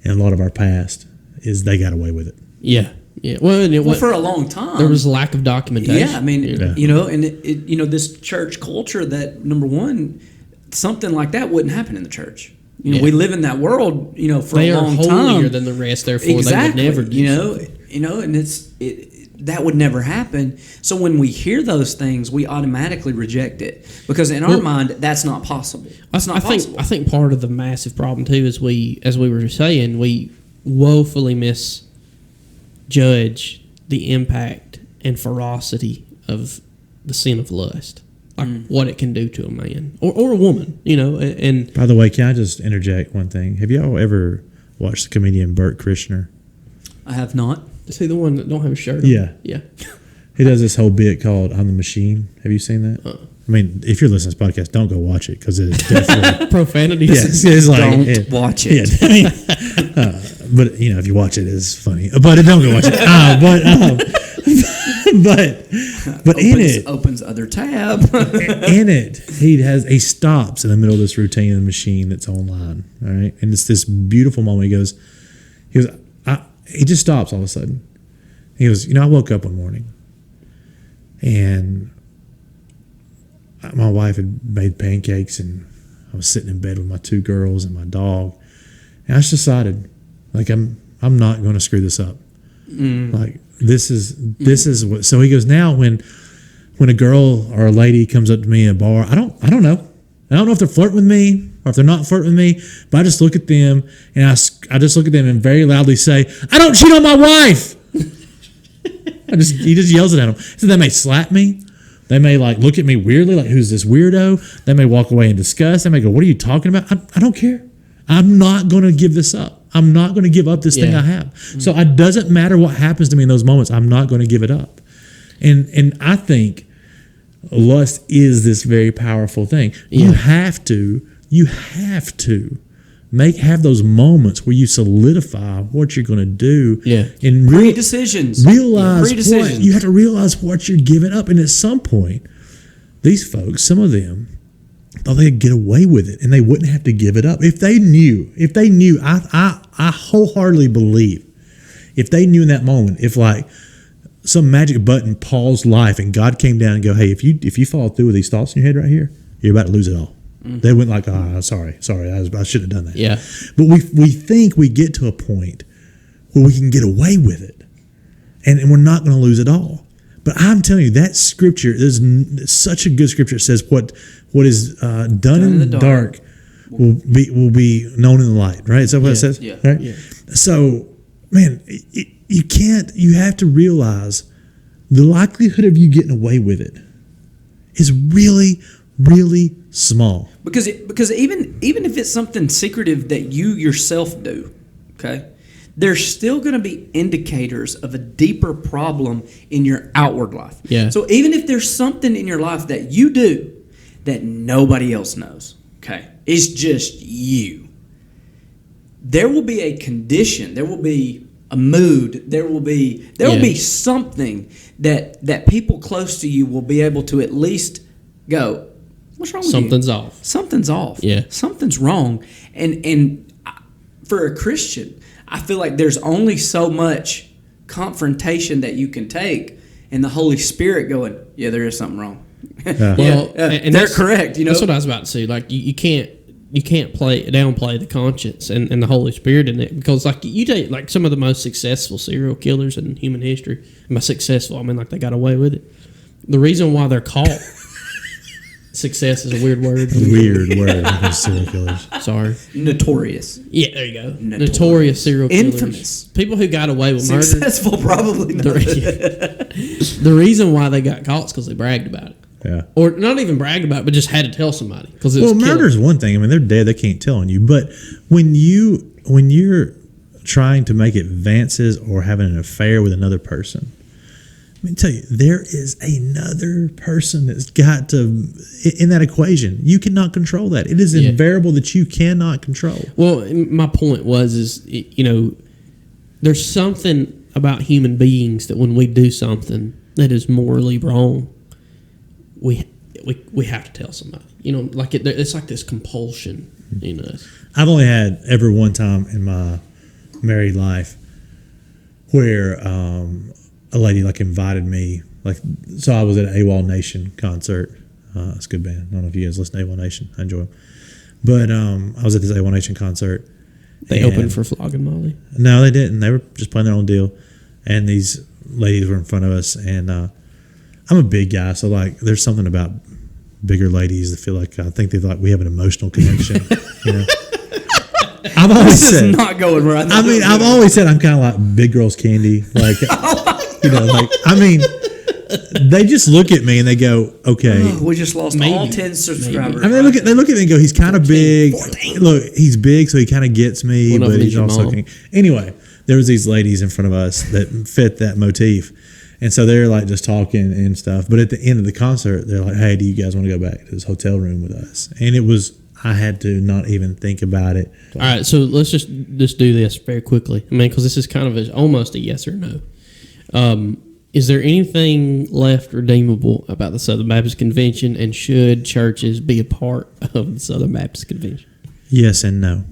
in a lot of our past is they got away with it. Yeah. Yeah. Well, for a long time there was a lack of documentation. Yeah, and this church culture that, number one, something like that wouldn't happen in the church. We live in that world, for they a long time. They are holier than the rest, therefore exactly. they would never do and that would never happen. So when we hear those things, we automatically reject it because in our mind, that's not possible. It's not possible. I think part of the massive problem too is as we were saying, we woefully misjudge the impact and ferocity of the sin of lust. Like what it can do to a man or a woman, And by the way, can I just interject one thing? Have y'all ever watched the comedian Bert Kreischer? I have not. Is he the one that don't have a shirt on? Yeah. Yeah. He does this whole bit called "I'm the Machine." Have you seen that? If you're listening to this podcast, don't go watch it because it is definitely profanity. Yes, it's like don't watch it. Yeah, but if you watch it, it's funny. But don't go watch it. But in it opens other tab. in it, he stops in the middle of this routine in the machine that's online. All right, and it's this beautiful moment. He just stops all of a sudden. He goes, I woke up one morning and my wife had made pancakes and I was sitting in bed with my two girls and my dog, and I just decided, I'm not going to screw this up. Like this is what. So he goes, now when a girl or a lady comes up to me in a bar, I don't know. I don't know if they're flirting with me or if they're not flirting with me, but I just look at them and I just look at them and very loudly say, I don't cheat on my wife. He just yells it at them. So they may slap me. They may look at me weirdly, like, who's this weirdo? They may walk away in disgust. They may go, what are you talking about? I don't care. I'm not going to give this up. I'm not going to give up this thing I have. Mm-hmm. So it doesn't matter what happens to me in those moments. I'm not going to give it up. And I think lust is this very powerful thing. Yeah. You have to have those moments where you solidify what you're going to do. Yeah. And pre-decisions. You have to realize what you're giving up. And at some point, these folks, some of them, thought they could get away with it and they wouldn't have to give it up. If they knew, I wholeheartedly believe, if they knew in that moment, if like some magic button paused life and God came down and go, hey, if you follow through with these thoughts in your head right here, you're about to lose it all. Mm-hmm. They went like, sorry, I should have done that. Yeah. But we think we get to a point where we can get away with it and we're not going to lose it all. But I'm telling you, that scripture is such a good scripture. It says what is done in the dark will be known in the light, right? Is that what it says? Yeah. Right? Yeah. So, man, you have to realize the likelihood of you getting away with it is really, really small. Because even if it's something secretive that you yourself do, okay, there's still going to be indicators of a deeper problem in your outward life. Yeah. So even if there's something in your life that you do that nobody else knows, okay, it's just you, there will be a condition, there will be a mood, there will be something that people close to you will be able to at least go, what's wrong with Something's you? off. Something's off. Yeah. Something's wrong. And for a Christian, I feel like there's only so much confrontation that you can take, and the Holy Spirit going, yeah, there is something wrong. Yeah. Well, and they're correct. You know, that's what I was about to say. Like you can't downplay the conscience and the Holy Spirit in it, because like you take like some of the most successful serial killers in human history. And by successful, I mean like they got away with it. The reason why they're caught. Success is a weird word. Weird word. Serial killers. Sorry. Notorious. Yeah, there you go. Notorious serial killers. Infamous. People who got away with murder. Successful, probably not. The reason why they got caught is because they bragged about it. Yeah. Or not even bragged about it, but just had to tell somebody. Murder's one thing. I mean, they're dead. They can't tell on you. But when you're trying to make advances or having an affair with another person, let me tell you, there is another person that's got to, in that equation, you cannot control that. It is a variable that you cannot control. Well, my point was, there's something about human beings that when we do something that is morally wrong, we have to tell somebody. Like it's like this compulsion in us. I've only had ever one time in my married life where a lady like invited me, so I was at an AWOL Nation concert. It's a good band. I don't know if you guys listen to AWOL Nation. I enjoy them. But I was at this AWOL Nation concert. They opened for Flogging Molly? No, they didn't. They were just playing their own deal. And these ladies were in front of us. And I'm a big guy, so like there's something about bigger ladies that feel like I think they thought we have an emotional connection. I've always this said is not going right. I've always said I'm kind of like big girls candy. Like they just look at me and they go, okay. We just lost all 10 subscribers. I mean, they look at me and go, he's kind of big. 14. Look, he's big, so he kind of gets me, but he's also anyway. There was these ladies in front of us that fit that motif. And so they're like just talking and stuff. But at the end of the concert, they're like, hey, do you guys want to go back to this hotel room with us? And I had to not even think about it. All right, so let's just do this very quickly. I mean, because this is kind of almost a yes or no. Is there anything left redeemable about the Southern Baptist Convention, and should churches be a part of the Southern Baptist Convention? Yes and no.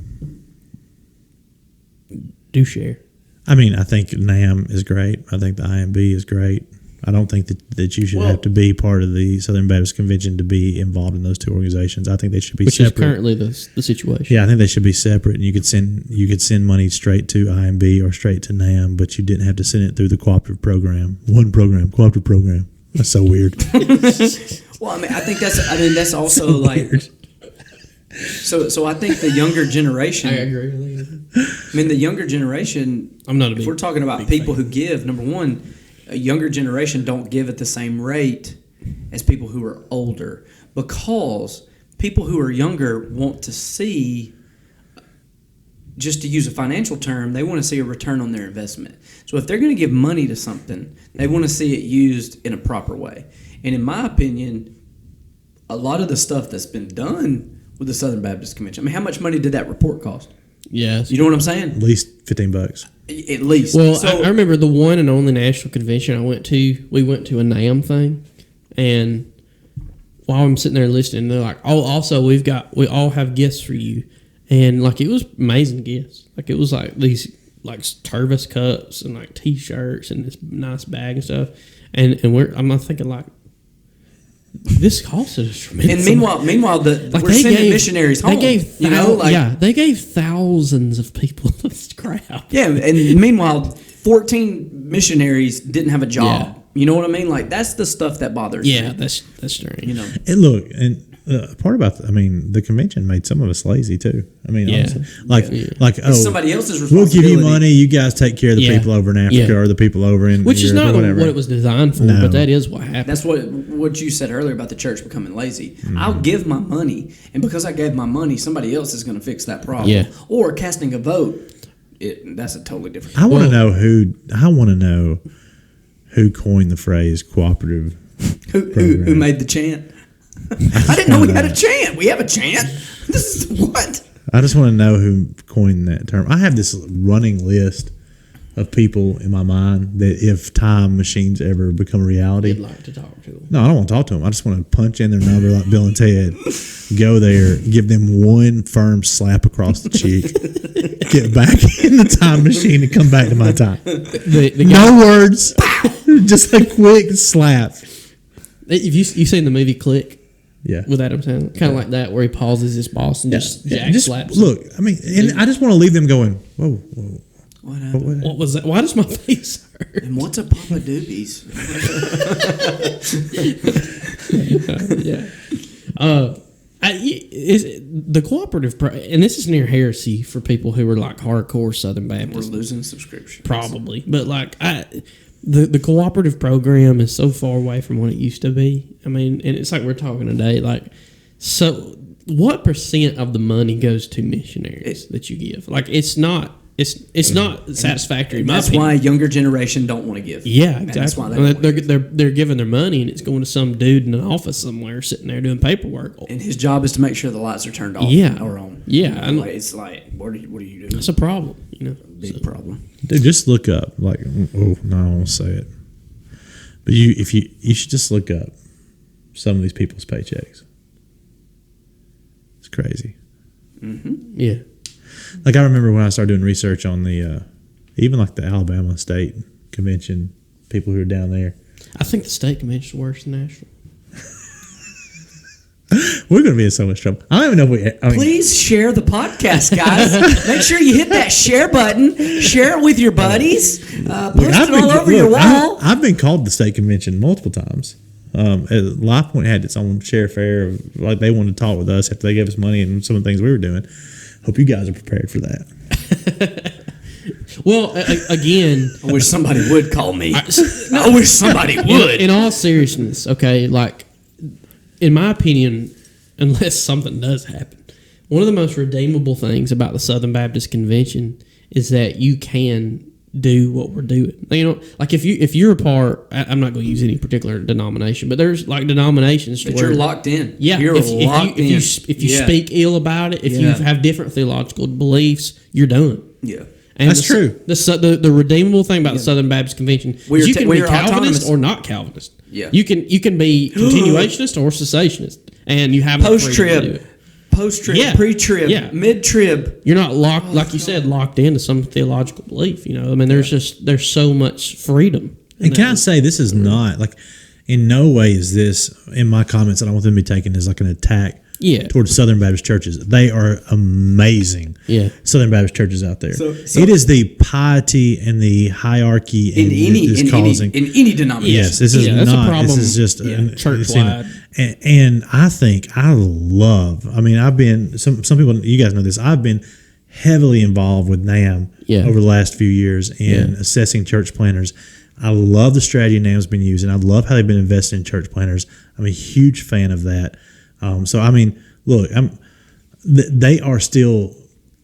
Do share. I mean, I think NAM is great. I think the IMB is great. I don't think that you should have to be part of the Southern Baptist Convention to be involved in those two organizations. I think they should be separate. Which is currently the situation. Yeah, I think they should be separate, and you could send money straight to IMB or straight to NAM, but you didn't have to send it through the cooperative program. Cooperative program. That's so weird. Well, I mean, I think that's also so like. Weird. So I think the younger generation. I agree with you. I mean, the younger generation. I'm not a big. If we're talking about people who give, number one, a younger generation don't give at the same rate as people who are older, because people who are younger want to see just to use a financial term, they want to see a return on their investment. So if they're going to give money to something, they want to see it used in a proper way. And in my opinion, a lot of the stuff that's been done with the Southern Baptist Convention, I mean, how much money did that report cost? Yes. You know what I'm saying? At least $15. At least. Well, So, I remember the one and only national convention I went to. We went to a NAM thing, and while I'm sitting there listening, they're like, "Oh, also we all have gifts for you," and like it was amazing gifts. Like it was like these like Tervis cups and like T-shirts and this nice bag and stuff. And I'm not thinking like, this cost us tremendous. and meanwhile, we're sending missionaries home. They gave they gave thousands of people this crap. Yeah, and meanwhile, 14 missionaries didn't have a job. Yeah. You know what I mean? Like that's the stuff that bothers me. Yeah, that's strange. You know, And look, and part about the convention made some of us lazy too. I mean, Yeah. honestly, like it's somebody else's we'll responsibility. give you money, you guys take care of the Yeah. people over in Africa Yeah. or the people over in Which is Europe not or whatever. what it was designed for, No. but that is what happened. That's what you said earlier about the church becoming lazy. I'll give my money, and because I gave my money, somebody else is going to fix that problem. Yeah. Or casting a vote, that's a totally different. I want to know who coined the phrase cooperative. Who made the chant? I didn't know we had a chant. We have a chant. This is what? I just want to know who coined that term. I have this running list of people in my mind that if time machines ever become a reality, You'd like to talk to them. no, I don't want to talk to them. I just want to punch in their number like Bill and Ted, go there, give them one firm slap across the cheek, get back in the time machine and come back to my time. The guy, No words, just a quick slap. if you seen the movie Click Yeah. with Adam Sandler, kind of like that, where he pauses his boss and just jack slaps. him. Look, I mean, and I just want to leave them going, whoa, whoa. What happened? What was that? Why does my face hurt? And what's a Papa Doobies? Yeah. The cooperative, and this is near heresy for people who are like hardcore Southern We're Baptists, losing subscriptions. probably. But like, the cooperative program is so far away from what it used to be. I mean, and it's like we're talking today. Like, so what percent of the money goes to missionaries that you give? Like, it's not. It's not satisfactory. In my That's opinion. why younger generation don't want to give. Yeah, And exactly. that's why They're giving their money and it's going to some dude in an office somewhere sitting there doing paperwork. and his job is to make sure the lights are turned off. Yeah. Or on. Yeah, You know, I know. like, it's like, what are you doing? That's a problem, you know. Big problem. Dude, just look up. Like, oh no, I won't say it. But you should just look up some of these people's paychecks. It's crazy. Yeah. Like I remember when I started doing research on the, even like the Alabama State Convention, people who are down there. I think the state convention is worse than national. We're going to be in so much trouble. I don't even know if we. Please share the podcast, guys. Make sure you hit that share button. Share it with your buddies. Post it all over your wall. I've been called the state convention multiple times. LifePoint had its own share fair. Like they wanted to talk with us after they gave us money and some of the things we were doing. Hope you guys are prepared for that. Well, again, I wish somebody would call me. I wish somebody would. in all seriousness, okay, like, in my opinion, unless something does happen, one of the most redeemable things about the Southern Baptist Convention is that you can do what we're doing. You know, like if you're a part, I'm not going to use any particular denomination, but there's like denominations But where you're locked in. yeah, You're locked in. if you Yeah. speak ill about it, if you Yeah. have different theological beliefs, you're done. Yeah. And That's true. The redeemable thing about the Southern Baptist Convention is you can be we're Calvinist autonomous. or not Calvinist. Yeah. You can be continuationist or cessationist, and you have the freedom to do Post-trib, it. post-trib, Yeah. pre-trib, Yeah. mid-trib. You're not locked, like you said, locked into some theological belief. You know, I mean, there's so much freedom. in And can I that. say this is not like, in no way is this in my comments. I don't want them to be taken as like an attack Yeah. towards Southern Baptist churches. They are amazing. Yeah. Southern Baptist churches out there. So- it is the piety and the hierarchy In and causing. any denomination. Yes, this is Yeah, that's a not. problem. This is just Yeah, church-wide. And I think I love. I mean, I've been some people. You guys know this. I've been heavily involved with NAM Yeah. over the last few years in assessing church planners. I love the strategy NAM's been using. I love how they've been investing in church planners. I'm a huge fan of that. So I mean, look, they are still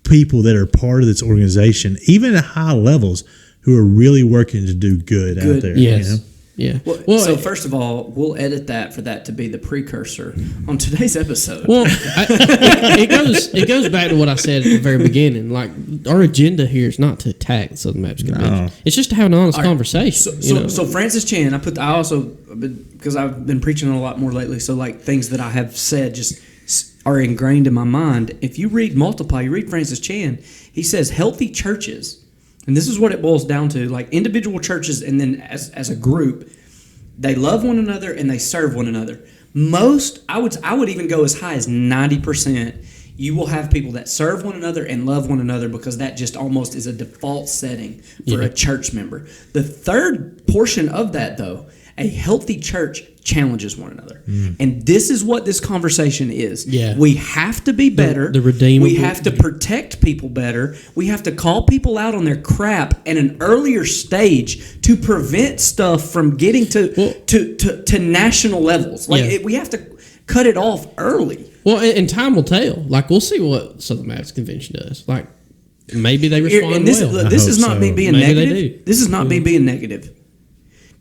people that are part of this organization, even at high levels, who are really working to do good out there. Yes. You know? Yeah. Well, so first of all, we'll edit that for that to be the precursor on today's episode. Well, it goes back to what I said at the very beginning. Like, our agenda here is not to attack the Southern Baptist Convention. No. It's just to have an honest conversation. So Francis Chan, I also, because I've been preaching a lot more lately, so like things that I have said just are ingrained in my mind. If you read Multiply, you read Francis Chan, he says healthy churches, and this is what it boils down to, like individual churches and then as a group, they love one another and they serve one another. I would even go as high as 90%. You will have people that serve one another and love one another because that just almost is a default setting for a church member. The third portion of that, though, a healthy church challenges one another. And this is what this conversation is. Yeah. We have to be better. The redeemable. We have to protect people better. We have to call people out on their crap at an earlier stage to prevent stuff from getting to national levels. Like we have to cut it off early. Well, and time will tell. Like, we'll see what Southern Baptist Convention does. Like, maybe they respond And this, well. this is not me being Maybe they negative. do. This is not me being negative.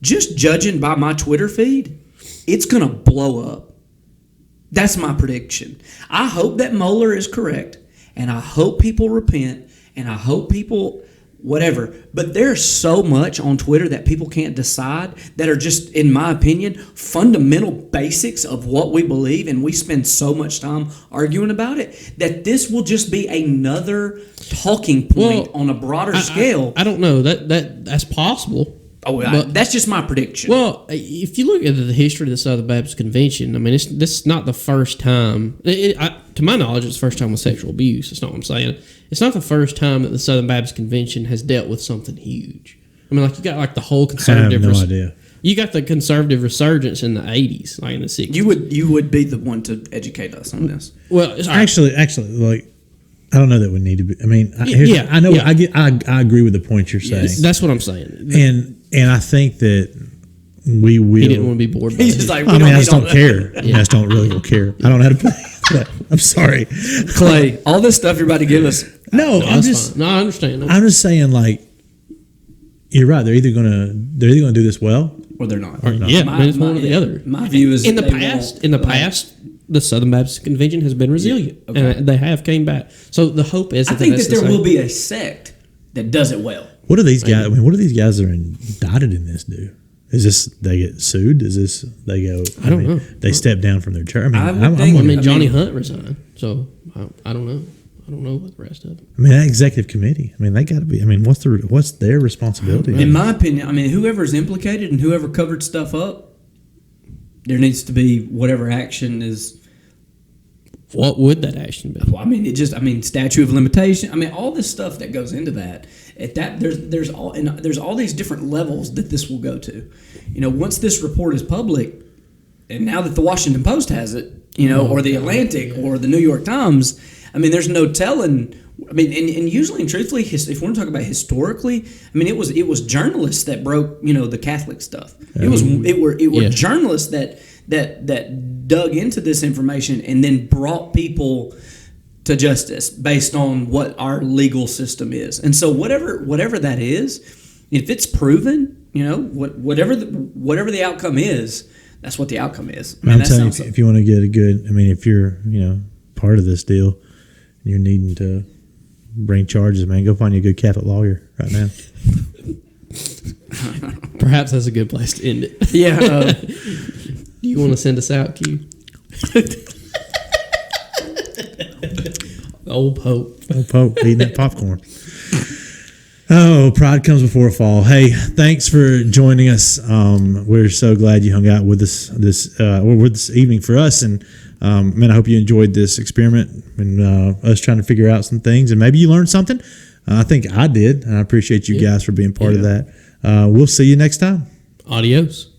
Just judging by my Twitter feed, it's going to blow up. That's my prediction. I hope that Moeller is correct, and I hope people repent, and I hope people whatever. But there's so much on Twitter that people can't decide that are just, in my opinion, fundamental basics of what we believe, and we spend so much time arguing about it that this will just be another talking point on a broader scale. I don't know. That's possible. That's just my prediction. Well, if you look at the history of the Southern Baptist Convention, I mean, this is not the first time. To my knowledge, it's the first time with sexual abuse. That's not what I'm saying. It's not the first time that the Southern Baptist Convention has dealt with something huge. I mean, like, you got like the whole conservative. I have no idea. You got the conservative resurgence in the 80s, like in the 60s. You would be the one to educate us on this. Well, actually, like, I don't know that we need to be. I mean, I know. Yeah. I agree with the point you're saying. Yes, that's what I'm saying. And I think that we will. He didn't want to be bored by He's it. just like, I mean, I just don't care. I just don't really care. I don't know how to play. But I'm sorry, Clay. All this stuff you're about to give us. No, I understand. I'm just saying, like, you're right. They're either gonna do this well, or they're not. Yeah, it's one or the other. My view is in the past, the Southern Baptist Convention has been resilient, and they have came back. So the hope is I think that there will be a sect that does it well. What are these guys? I mean, what are these guys that are indicted in this do? Is this they get sued? Is this they go? I don't know. They step down from their church. I I mean, Johnny Hunt resigned, so I don't know. I don't know what the rest of it. I mean, that executive committee. I mean, they got to be. I mean, what's their responsibility? In my opinion, I mean, whoever's implicated and whoever covered stuff up, there needs to be whatever action is. What would that action be? Well, I mean, statute of limitation. I mean, all this stuff that goes into that. There's all these different levels that this will go to. You know, once this report is public, and now that the Washington Post has it, or the Atlantic or the New York Times, I mean, there's no telling. I mean, and usually and truthfully, if we're going to talk about historically, I mean, it was journalists that broke, the Catholic stuff. It were journalists that dug into this information and then brought people to justice based on what our legal system is. And so whatever that is, if it's proven, whatever the outcome is, that's what the outcome is. I'm telling you, if you want to get a good, I mean, if you're part of this deal, and you're needing to bring charges, man, go find you a good Catholic lawyer right now. Perhaps that's a good place to end it. Yeah. Do you want to send us out, Q? Old Pope Eating that popcorn. Oh, pride comes before a fall. Hey, thanks for joining us. We're so glad you hung out with us this evening for us, and man, I hope you enjoyed this experiment and us trying to figure out some things, and maybe you learned something. I think I did, and I appreciate you guys for being part of that. We'll see you next time. Adios.